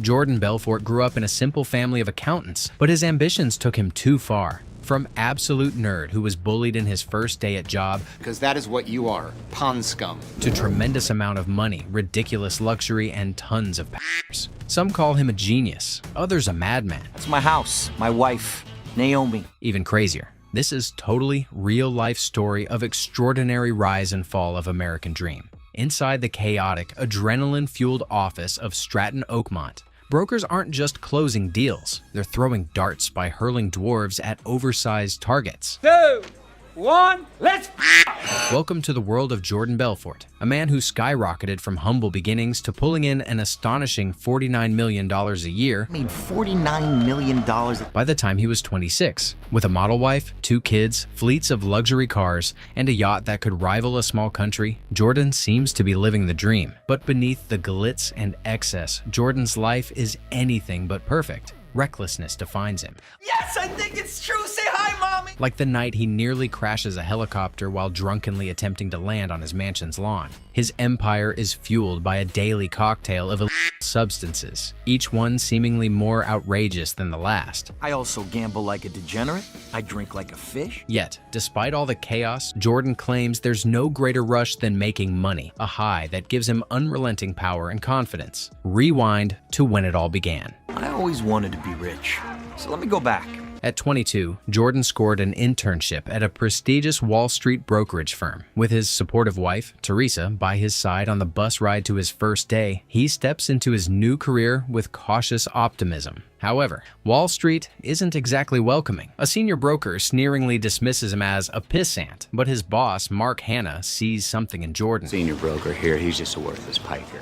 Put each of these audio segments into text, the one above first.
Jordan Belfort grew up in a simple family of accountants, but his ambitions took him too far. From absolute nerd who was bullied in his first day at job, because that is what you are, pond scum, to tremendous amount of money, ridiculous luxury, and tons of powers. Some call him a genius, others a madman. It's my house, my wife, Naomi. Even crazier. This is totally real-life story of extraordinary rise and fall of American dream. Inside the chaotic, adrenaline-fueled office of Stratton Oakmont, brokers aren't just closing deals, they're throwing darts by hurling dwarves at oversized targets. 2, 1, let's Welcome to the world of Jordan Belfort, a man who skyrocketed from humble beginnings to pulling in an astonishing $49 million a year. I made $49 million. By the time he was 26, with a model wife, 2 kids, fleets of luxury cars, and a yacht that could rival a small country, Jordan seems to be living the dream. But beneath the glitz and excess, Jordan's life is anything but perfect. Recklessness defines him. Yes, I think it's true. Say hi, Mommy. Like the night he nearly crashes a helicopter while drunkenly attempting to land on his mansion's lawn. His empire is fueled by a daily cocktail of illegal substances, each one seemingly more outrageous than the last. I also gamble like a degenerate. I drink like a fish. Yet, despite all the chaos, Jordan claims there's no greater rush than making money, a high that gives him unrelenting power and confidence. Rewind to when it all began. I always wanted to be rich, so let me go back. At 22, Jordan scored an internship at a prestigious Wall Street brokerage firm. With his supportive wife, Teresa, by his side on the bus ride to his first day, he steps into his new career with cautious optimism. However, Wall Street isn't exactly welcoming. A senior broker sneeringly dismisses him as a pissant, but his boss, Mark Hanna, sees something in Jordan. Senior broker here, he's just a worthless piker.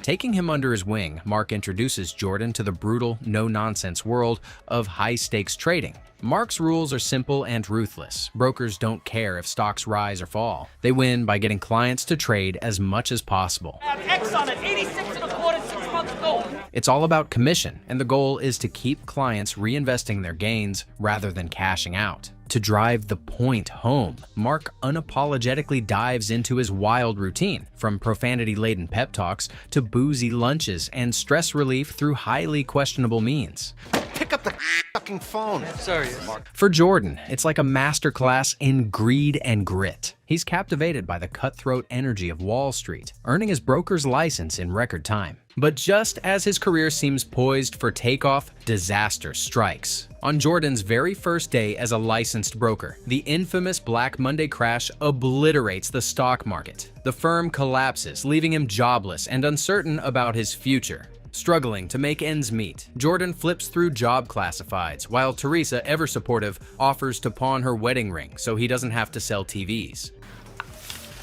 Taking him under his wing, Mark introduces Jordan to the brutal, no-nonsense world of high-stakes trading. Mark's rules are simple and ruthless. Brokers don't care if stocks rise or fall. They win by getting clients to trade as much as possible. X on it, 86 and a quarter, 6 months gold. It's all about commission, and the goal is to keep clients reinvesting their gains rather than cashing out. To drive the point home, Mark unapologetically dives into his wild routine, from profanity-laden pep talks to boozy lunches and stress relief through highly questionable means. Pick up the fucking phone. Sorry. For Jordan, it's like a masterclass in greed and grit. He's captivated by the cutthroat energy of Wall Street, earning his broker's license in record time. But just as his career seems poised for takeoff, disaster strikes. On Jordan's very first day as a licensed broker, the infamous Black Monday crash obliterates the stock market. The firm collapses, leaving him jobless and uncertain about his future. Struggling to make ends meet, Jordan flips through job classifieds, while Teresa, ever supportive, offers to pawn her wedding ring so he doesn't have to sell TVs.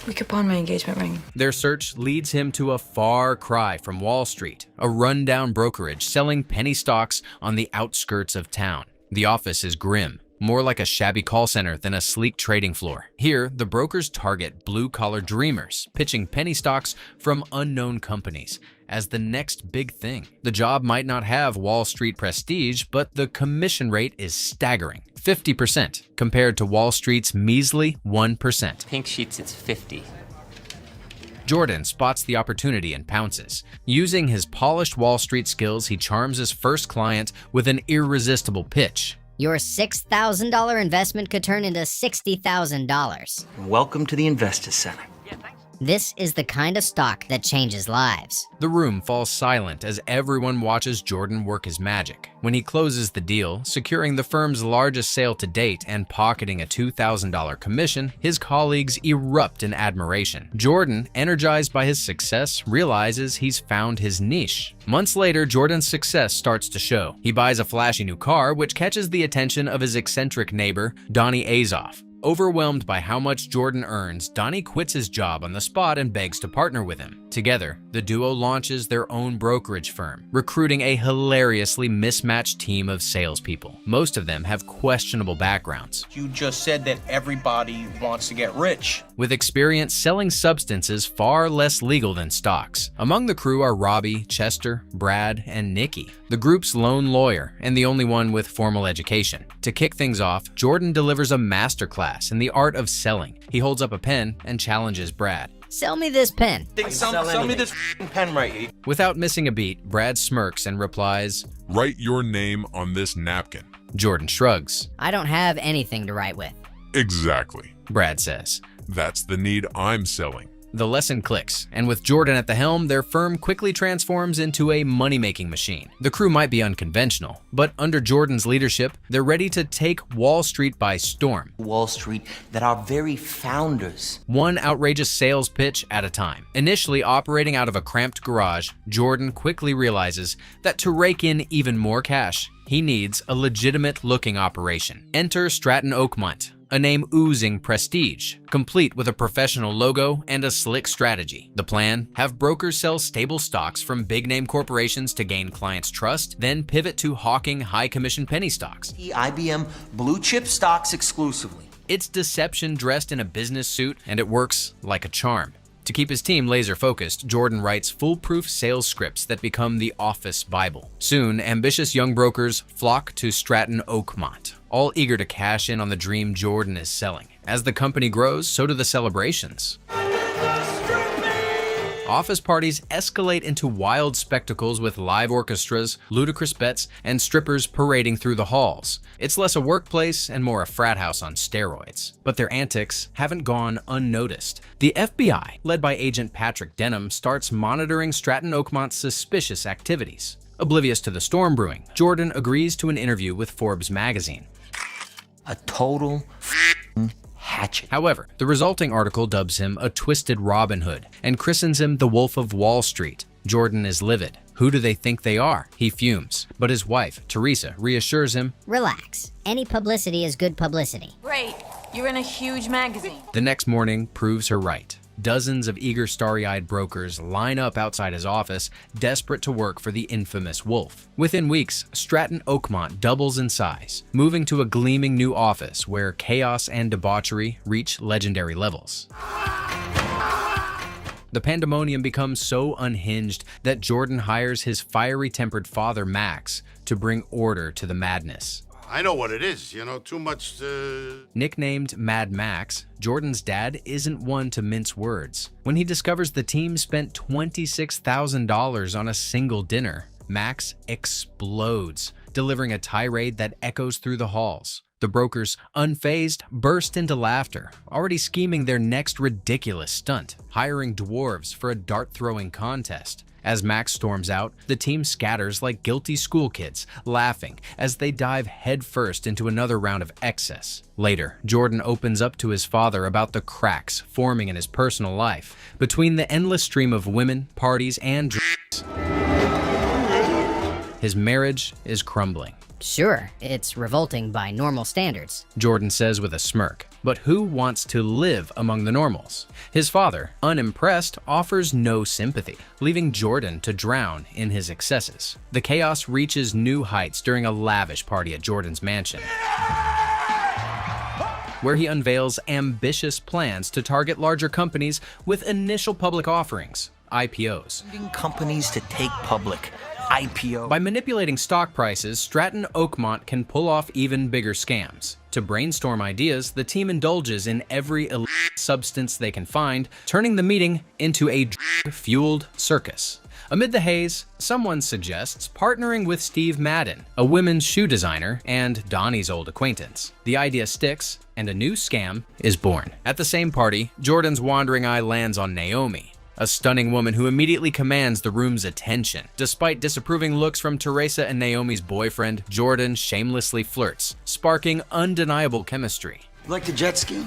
We could pawn my engagement ring. Their search leads him to a far cry from Wall Street, a rundown brokerage selling penny stocks on the outskirts of town. The office is grim, more like a shabby call center than a sleek trading floor. Here, the brokers target blue-collar dreamers, pitching penny stocks from unknown companies as the next big thing. The job might not have Wall Street prestige, but the commission rate is staggering. 50% compared to Wall Street's measly 1%. Pink sheets, it's 50. Jordan spots the opportunity and pounces. Using his polished Wall Street skills, he charms his first client with an irresistible pitch. Your $6,000 investment could turn into $60,000. Welcome to the Investor Center. This is the kind of stock that changes lives. The room falls silent as everyone watches Jordan work his magic. When he closes the deal, securing the firm's largest sale to date and pocketing a $2,000 commission, his colleagues erupt in admiration. Jordan, energized by his success, realizes he's found his niche. Months later, Jordan's success starts to show. He buys a flashy new car, which catches the attention of his eccentric neighbor, Donnie Azoff. Overwhelmed by how much Jordan earns, Donnie quits his job on the spot and begs to partner with him. Together, the duo launches their own brokerage firm, recruiting a hilariously mismatched team of salespeople. Most of them have questionable backgrounds. You just said that everybody wants to get rich. With experience selling substances far less legal than stocks. Among the crew are Robbie, Chester, Brad, and Nikki, the group's lone lawyer and the only one with formal education. To kick things off, Jordan delivers a masterclass masterclass in the art of selling. He holds up a pen and challenges Brad. Sell me this pen. Sell me this pen right here. Without missing a beat, Brad smirks and replies, Write your name on this napkin. Jordan shrugs. I don't have anything to write with. Exactly. Brad says. That's the need I'm selling. The lesson clicks, and with Jordan at the helm, their firm quickly transforms into a money-making machine. The crew might be unconventional, but under Jordan's leadership, they're ready to take Wall Street by storm. Wall Street, that our very founders. One outrageous sales pitch at a time. Initially operating out of a cramped garage, Jordan quickly realizes that to rake in even more cash, he needs a legitimate-looking operation. Enter Stratton Oakmont, a name oozing prestige, complete with a professional logo and a slick strategy. The plan? Have brokers sell stable stocks from big-name corporations to gain clients' trust, then pivot to hawking high-commission penny stocks. IBM blue chip stocks exclusively. It's deception dressed in a business suit, and it works like a charm. To keep his team laser-focused, Jordan writes foolproof sales scripts that become the office Bible. Soon, ambitious young brokers flock to Stratton Oakmont, all eager to cash in on the dream Jordan is selling. As the company grows, so do the celebrations. Office parties escalate into wild spectacles with live orchestras, ludicrous bets, and strippers parading through the halls. It's less a workplace and more a frat house on steroids. But their antics haven't gone unnoticed. The FBI, led by Agent Patrick Denham, starts monitoring Stratton Oakmont's suspicious activities. Oblivious to the storm brewing, Jordan agrees to an interview with Forbes magazine. A total hatchet. However, the resulting article dubs him a twisted Robin Hood and christens him the Wolf of Wall Street. Jordan is livid. Who do they think they are? He fumes. But his wife, Teresa, reassures him, Relax. Any publicity is good publicity. Great. You're in a huge magazine. The next morning proves her right. Dozens of eager, starry-eyed brokers line up outside his office, desperate to work for the infamous Wolf. Within weeks, Stratton Oakmont doubles in size, moving to a gleaming new office where chaos and debauchery reach legendary levels. The pandemonium becomes so unhinged that Jordan hires his fiery-tempered father, Max, to bring order to the madness. I know what it is, too much. Nicknamed Mad Max, Jordan's dad isn't one to mince words. When he discovers the team spent $26,000 on a single dinner, Max explodes, delivering a tirade that echoes through the halls. The brokers, unfazed, burst into laughter, already scheming their next ridiculous stunt, hiring dwarves for a dart-throwing contest. As Max storms out, the team scatters like guilty school kids, laughing as they dive headfirst into another round of excess. Later, Jordan opens up to his father about the cracks forming in his personal life between the endless stream of women, parties, and drugs. His marriage is crumbling. Sure, it's revolting by normal standards. Jordan says with a smirk. But who wants to live among the normals? His father, unimpressed, offers no sympathy, leaving Jordan to drown in his excesses. The chaos reaches new heights during a lavish party at Jordan's mansion, where he unveils ambitious plans to target larger companies with initial public offerings, IPOs. Companies to take public. IPO. By manipulating stock prices, Stratton Oakmont can pull off even bigger scams. To brainstorm ideas, the team indulges in every illicit substance they can find, turning the meeting into a drug-fueled circus. Amid the haze, someone suggests partnering with Steve Madden, a women's shoe designer and Donnie's old acquaintance. The idea sticks, and a new scam is born. At the same party, Jordan's wandering eye lands on Naomi, a stunning woman who immediately commands the room's attention. Despite disapproving looks from Teresa and Naomi's boyfriend, Jordan shamelessly flirts, sparking undeniable chemistry. You like to jet ski?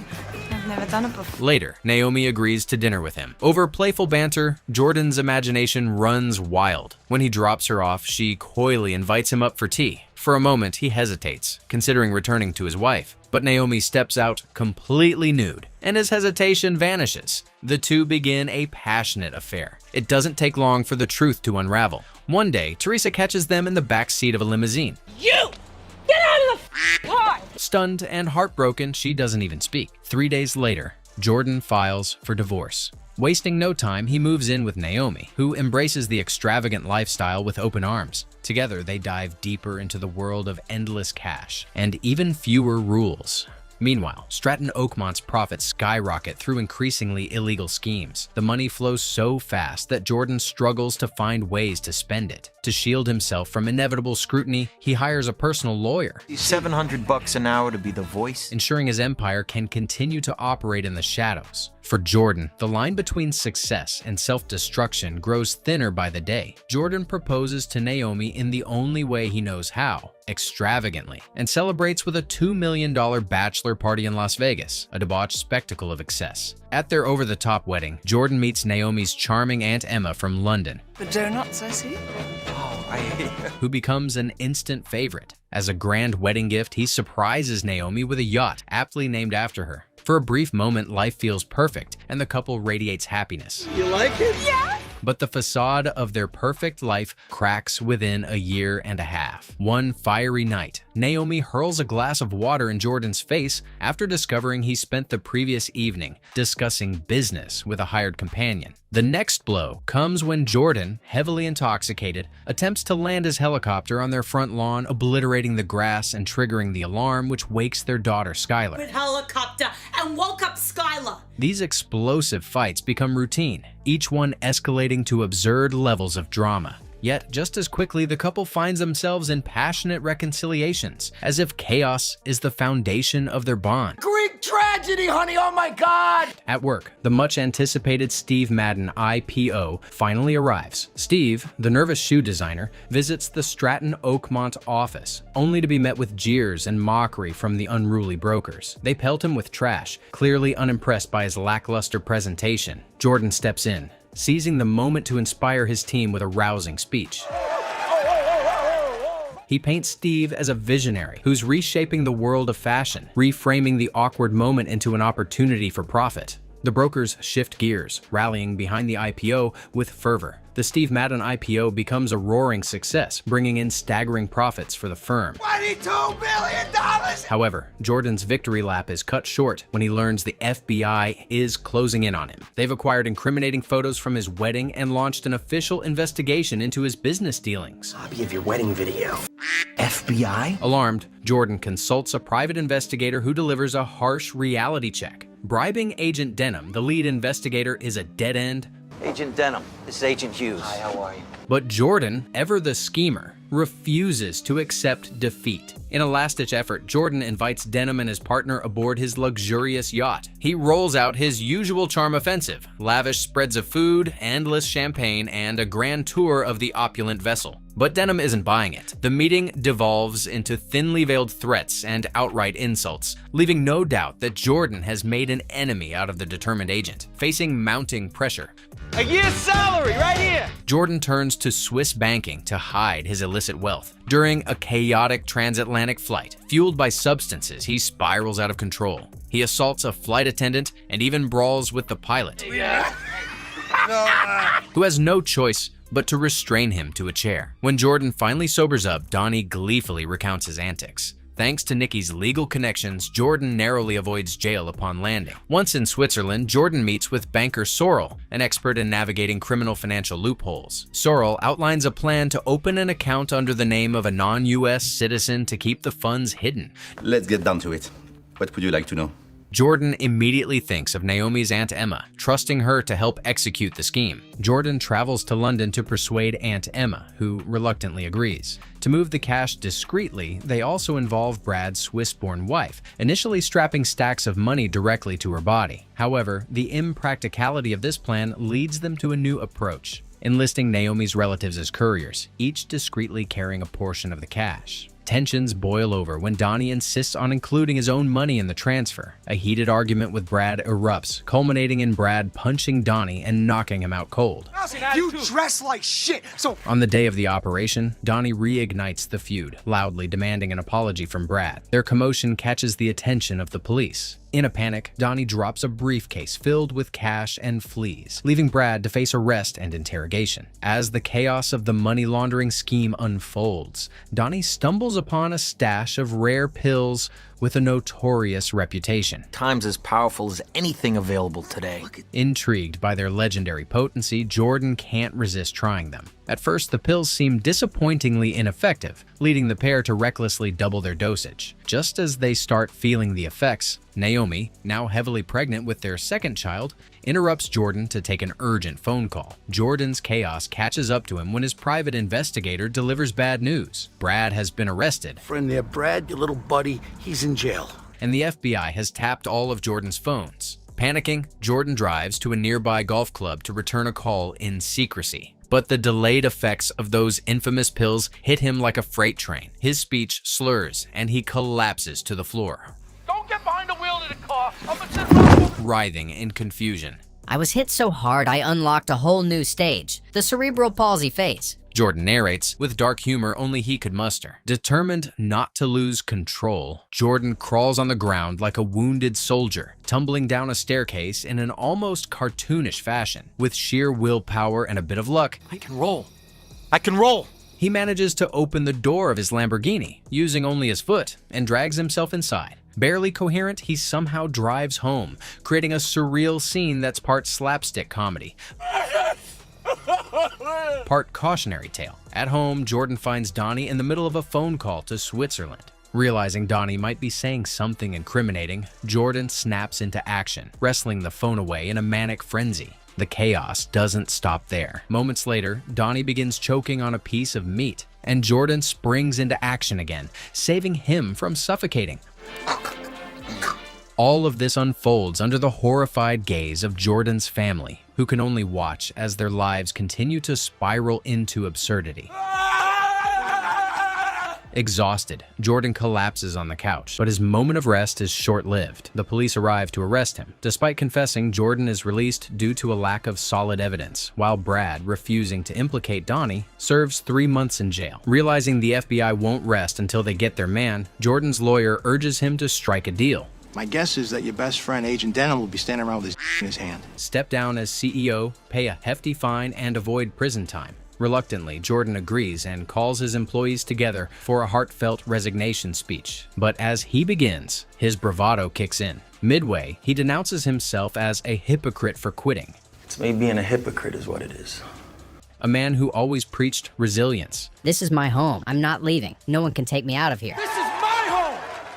I've never done it before. Later, Naomi agrees to dinner with him. Over playful banter, Jordan's imagination runs wild. When he drops her off, she coyly invites him up for tea. For a moment, he hesitates, considering returning to his wife. But Naomi steps out completely nude, and his hesitation vanishes. The two begin a passionate affair. It doesn't take long for the truth to unravel. One day, Teresa catches them in the back seat of a limousine. You! Get out of the car! Stunned and heartbroken, she doesn't even speak. 3 days later, Jordan files for divorce. Wasting no time, he moves in with Naomi, who embraces the extravagant lifestyle with open arms. Together, they dive deeper into the world of endless cash and even fewer rules. Meanwhile, Stratton Oakmont's profits skyrocket through increasingly illegal schemes. The money flows so fast that Jordan struggles to find ways to spend it. To shield himself from inevitable scrutiny, he hires a personal lawyer, $700 an hour to be the voice. ensuring his empire can continue to operate in the shadows. For Jordan, the line between success and self-destruction grows thinner by the day. Jordan proposes to Naomi in the only way he knows how, extravagantly, and celebrates with a $2 million bachelor party in Las Vegas, a debauched spectacle of excess. At their over-the-top wedding, Jordan meets Naomi's charming Aunt Emma from London, The donuts, I see. who becomes an instant favorite. As a grand wedding gift, he surprises Naomi with a yacht aptly named after her. For a brief moment, life feels perfect, and the couple radiates happiness. You like it? Yeah. But the facade of their perfect life cracks within a year and a half. One fiery night, Naomi hurls a glass of water in Jordan's face after discovering he spent the previous evening discussing business with a hired companion. The next blow comes when Jordan, heavily intoxicated, attempts to land his helicopter on their front lawn, obliterating the grass and triggering the alarm which wakes their daughter Skylar. Helicopter and woke up Skylar. These explosive fights become routine, each one escalating to absurd levels of drama. Yet, just as quickly, the couple finds themselves in passionate reconciliations, as if chaos is the foundation of their bond. Greek tragedy, honey, oh my God! At work, the much-anticipated Steve Madden IPO finally arrives. Steve, the nervous shoe designer, visits the Stratton Oakmont office, only to be met with jeers and mockery from the unruly brokers. They pelt him with trash, clearly unimpressed by his lackluster presentation. Jordan steps in, seizing the moment to inspire his team with a rousing speech. He paints Steve as a visionary who's reshaping the world of fashion, reframing the awkward moment into an opportunity for profit. The brokers shift gears, rallying behind the IPO with fervor. The Steve Madden IPO becomes a roaring success, bringing in staggering profits for the firm. $22 million! However, Jordan's victory lap is cut short when he learns the FBI is closing in on him. They've acquired incriminating photos from his wedding and launched an official investigation into his business dealings. Copy of your wedding video. FBI? Alarmed, Jordan consults a private investigator who delivers a harsh reality check. Bribing Agent Denham, the lead investigator, is a dead end. Agent Denham, this is Agent Hughes. Hi, how are you? But Jordan, ever the schemer, refuses to accept defeat. In a last-ditch effort, Jordan invites Denham and his partner aboard his luxurious yacht. He rolls out his usual charm offensive: lavish spreads of food, endless champagne, and a grand tour of the opulent vessel. But Denham isn't buying it. The meeting devolves into thinly veiled threats and outright insults, leaving no doubt that Jordan has made an enemy out of the determined agent. Facing mounting pressure, A year's salary right here. Jordan turns to Swiss banking to hide his illicit wealth. During a chaotic transatlantic flight, fueled by substances, he spirals out of control. He assaults a flight attendant and even brawls with the pilot, who has no choice but to restrain him to a chair. When Jordan finally sobers up, Donnie gleefully recounts his antics. Thanks to Nikki's legal connections, Jordan narrowly avoids jail upon landing. Once in Switzerland, Jordan meets with banker Sorrel, an expert in navigating criminal financial loopholes. Sorrel outlines a plan to open an account under the name of a non-US citizen to keep the funds hidden. Let's get down to it. What would you like to know? Jordan immediately thinks of Naomi's Aunt Emma, trusting her to help execute the scheme. Jordan travels to London to persuade Aunt Emma, who reluctantly agrees. To move the cash discreetly, they also involve Brad's Swiss-born wife, initially strapping stacks of money directly to her body. However, the impracticality of this plan leads them to a new approach, enlisting Naomi's relatives as couriers, each discreetly carrying a portion of the cash. Tensions boil over when Donnie insists on including his own money in the transfer. A heated argument with Brad erupts, culminating in Brad punching Donnie and knocking him out cold. You dress like shit, so... On the day of the operation, Donnie reignites the feud, loudly demanding an apology from Brad. Their commotion catches the attention of the police. In a panic, Donnie drops a briefcase filled with cash and flees, leaving Brad to face arrest and interrogation. As the chaos of the money laundering scheme unfolds, Donnie stumbles upon a stash of rare pills with a notorious reputation. Time's as powerful as anything available today. Intrigued by their legendary potency, Jordan can't resist trying them. At first, the pills seem disappointingly ineffective, leading the pair to recklessly double their dosage. Just as they start feeling the effects, Naomi, now heavily pregnant with their second child, interrupts Jordan to take an urgent phone call. Jordan's chaos catches up to him when his private investigator delivers bad news. Brad has been arrested. Friend there, Brad, your little buddy, he's in jail. And the FBI has tapped all of Jordan's phones. Panicking, Jordan drives to a nearby golf club to return a call in secrecy. But the delayed effects of those infamous pills hit him like a freight train. His speech slurs, and he collapses to the floor. Don't get behind the wheel of the car. I'm gonna sit right. Writhing in confusion. I was hit so hard I unlocked a whole new stage, the cerebral palsy phase. Jordan narrates, with dark humor only he could muster. Determined not to lose control, Jordan crawls on the ground like a wounded soldier, tumbling down a staircase in an almost cartoonish fashion. With sheer willpower and a bit of luck, I can roll. I can roll. he manages to open the door of his Lamborghini, using only his foot, and drags himself inside. Barely coherent, he somehow drives home, creating a surreal scene that's part slapstick comedy, part cautionary tale. At home, Jordan finds Donnie in the middle of a phone call to Switzerland. Realizing Donnie might be saying something incriminating, Jordan snaps into action, wrestling the phone away in a manic frenzy. The chaos doesn't stop there. Moments later, Donnie begins choking on a piece of meat, and Jordan springs into action again, saving him from suffocating. All of this unfolds under the horrified gaze of Jordan's family, who can only watch as their lives continue to spiral into absurdity. Exhausted, Jordan collapses on the couch, but his moment of rest is short-lived. The police arrive to arrest him. Despite confessing, Jordan is released due to a lack of solid evidence, while Brad, refusing to implicate Donnie, serves 3 months in jail. Realizing the FBI won't rest until they get their man, Jordan's lawyer urges him to strike a deal. My guess is that your best friend, Agent Denham, will be standing around with his in his hand. Step down as CEO, pay a hefty fine, and avoid prison time. Reluctantly, Jordan agrees and calls his employees together for a heartfelt resignation speech. But as he begins, his bravado kicks in. Midway, he denounces himself as a hypocrite for quitting. It's me being a hypocrite is what it is. A man who always preached resilience. This is my home. I'm not leaving. No one can take me out of here.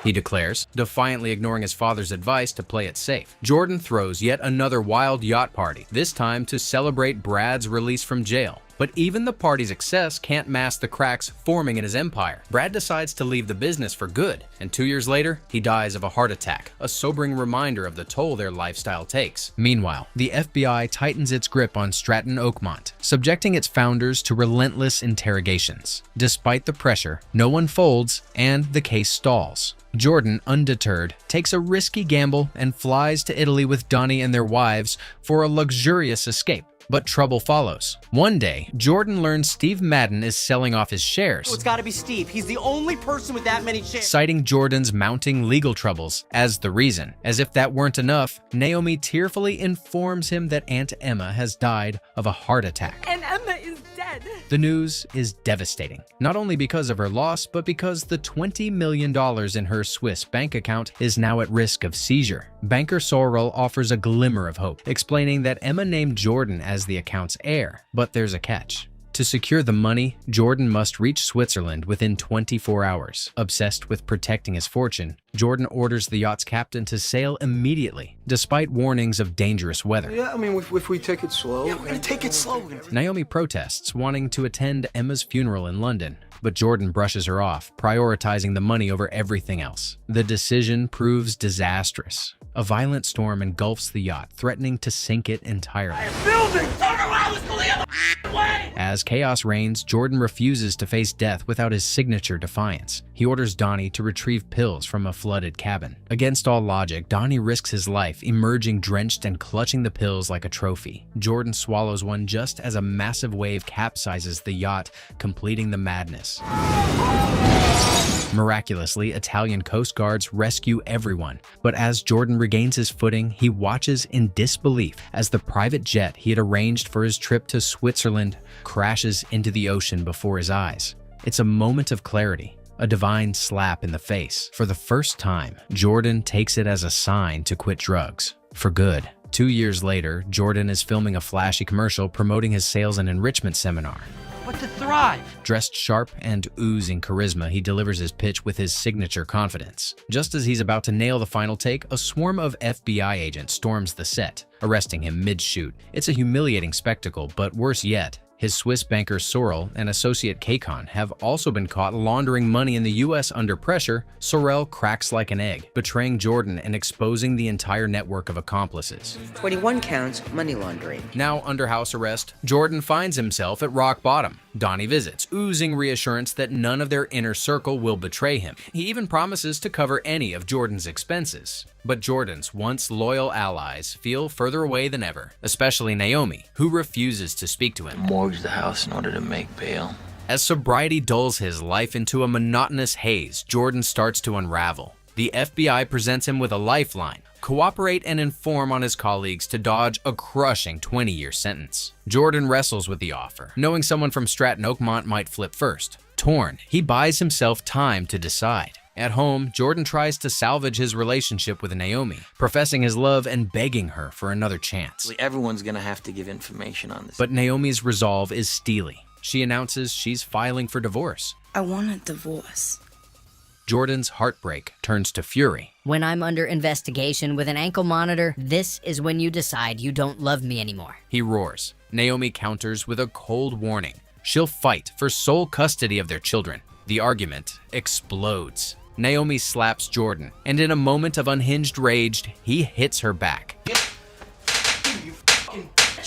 He declares, defiantly ignoring his father's advice to play it safe. Jordan throws yet another wild yacht party, this time to celebrate Brad's release from jail. But even the party's excess can't mask the cracks forming in his empire. Brad decides to leave the business for good, and 2 years later, he dies of a heart attack, a sobering reminder of the toll their lifestyle takes. Meanwhile, the FBI tightens its grip on Stratton Oakmont, subjecting its founders to relentless interrogations. Despite the pressure, no one folds, and the case stalls. Jordan, undeterred, takes a risky gamble and flies to Italy with Donnie and their wives for a luxurious escape. But trouble follows. One day, Jordan learns Steve Madden is selling off his shares. It's gotta be Steve. He's the only person with that many shares. Citing Jordan's mounting legal troubles as the reason. As if that weren't enough, Naomi tearfully informs him that Aunt Emma has died of a heart attack. And Emma is dead. The news is devastating, not only because of her loss, but because the $20 million in her Swiss bank account is now at risk of seizure. Banker Sorrell offers a glimmer of hope, explaining that Emma named Jordan as the account's heir, but there's a catch. To secure the money, Jordan must reach Switzerland within 24 hours. Obsessed with protecting his fortune, Jordan orders the yacht's captain to sail immediately, despite warnings of dangerous weather. Yeah, I mean, if we take it slow. Yeah, we're gonna take it slow. Naomi protests, wanting to attend Emma's funeral in London, but Jordan brushes her off, prioritizing the money over everything else. The decision proves disastrous. A violent storm engulfs the yacht, threatening to sink it entirely. As chaos reigns, Jordan refuses to face death without his signature defiance. He orders Donnie to retrieve pills from a flooded cabin. Against all logic, Donnie risks his life, emerging drenched and clutching the pills like a trophy. Jordan swallows one just as a massive wave capsizes the yacht, completing the madness. Miraculously, Italian Coast Guards rescue everyone, but as Jordan regains his footing, he watches in disbelief as the private jet he had arranged for his trip to Switzerland crashes into the ocean before his eyes. It's a moment of clarity. a divine slap in the face. For the first time, Jordan takes it as a sign to quit drugs. For good. 2 years later, Jordan is filming a flashy commercial promoting his sales and enrichment seminar. But to thrive. Dressed sharp and oozing charisma, he delivers his pitch with his signature confidence. Just as he's about to nail the final take, a swarm of FBI agents storms the set, arresting him mid-shoot. It's a humiliating spectacle, but worse yet, his Swiss banker Sorrel and associate Kaycon have also been caught laundering money in the U.S. under pressure. Sorrel cracks like an egg, betraying Jordan and exposing the entire network of accomplices. 21 counts money laundering. Now under house arrest, Jordan finds himself at rock bottom. Donnie visits, oozing reassurance that none of their inner circle will betray him. He even promises to cover any of Jordan's expenses. But Jordan's once loyal allies feel further away than ever, especially Naomi, who refuses to speak to him. Mortgage the house in order to make bail. As sobriety dulls his life into a monotonous haze, Jordan starts to unravel. The FBI presents him with a lifeline: cooperate and inform on his colleagues to dodge a crushing 20-year sentence. Jordan wrestles with the offer, knowing someone from Stratton Oakmont might flip first. Torn, he buys himself time to decide. At home, Jordan tries to salvage his relationship with Naomi, professing his love and begging her for another chance. Everyone's gonna have to give information on this. But Naomi's resolve is steely. She announces she's filing for divorce. I want a divorce. Jordan's heartbreak turns to fury. When I'm under investigation with an ankle monitor, this is when you decide you don't love me anymore. He roars. Naomi counters with a cold warning. She'll fight for sole custody of their children. The argument explodes. Naomi slaps Jordan, and in a moment of unhinged rage, he hits her back.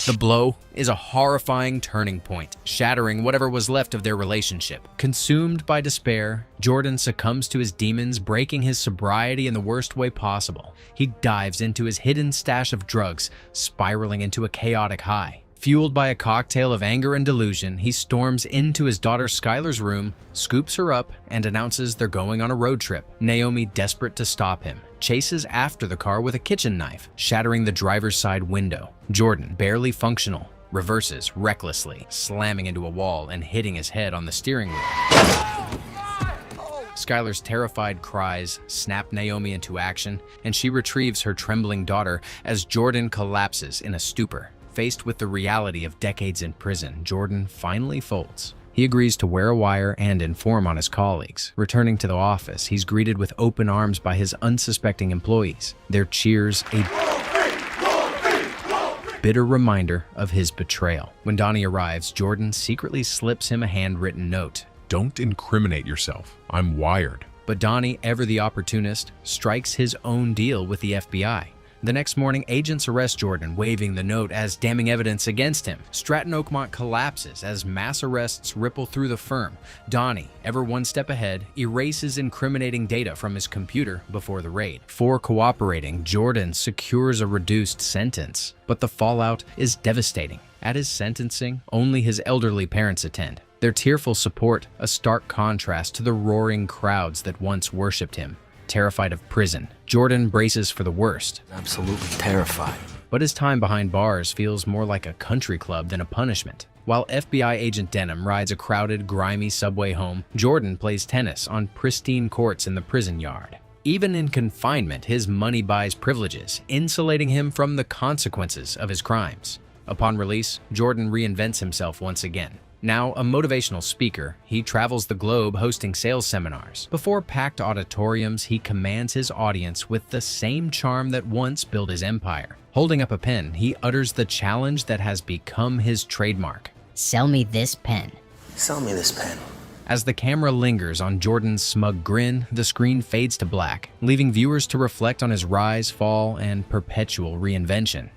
The blow is a horrifying turning point, shattering whatever was left of their relationship. Consumed by despair, Jordan succumbs to his demons, breaking his sobriety in the worst way possible. He dives into his hidden stash of drugs, spiraling into a chaotic high. Fueled by a cocktail of anger and delusion, he storms into his daughter Skylar's room, scoops her up, and announces they're going on a road trip. Naomi, desperate to stop him, chases after the car with a kitchen knife, shattering the driver's side window. Jordan, barely functional, reverses recklessly, slamming into a wall and hitting his head on the steering wheel. Skylar's terrified cries snap Naomi into action, and she retrieves her trembling daughter as Jordan collapses in a stupor. Faced with the reality of decades in prison, Jordan finally folds. He agrees to wear a wire and inform on his colleagues. Returning to the office, he's greeted with open arms by his unsuspecting employees. Their cheers a bitter reminder of his betrayal. When Donnie arrives, Jordan secretly slips him a handwritten note. Don't incriminate yourself. I'm wired. But Donnie, ever the opportunist, strikes his own deal with the FBI. The next morning, agents arrest Jordan, waving the note as damning evidence against him. Stratton Oakmont collapses as mass arrests ripple through the firm. Donnie, ever one step ahead, erases incriminating data from his computer before the raid. For cooperating, Jordan secures a reduced sentence, but the fallout is devastating. At his sentencing, only his elderly parents attend. Their tearful support, a stark contrast to the roaring crowds that once worshipped him. Terrified of prison, Jordan braces for the worst. Absolutely terrified. But his time behind bars feels more like a country club than a punishment. While FBI agent Denham rides a crowded, grimy subway home, Jordan plays tennis on pristine courts in the prison yard. Even in confinement, his money buys privileges, insulating him from the consequences of his crimes. Upon release, Jordan reinvents himself once again. Now a motivational speaker, he travels the globe hosting sales seminars. Before packed auditoriums, he commands his audience with the same charm that once built his empire. Holding up a pen, he utters the challenge that has become his trademark. Sell me this pen. Sell me this pen. As the camera lingers on Jordan's smug grin, the screen fades to black, leaving viewers to reflect on his rise, fall, and perpetual reinvention.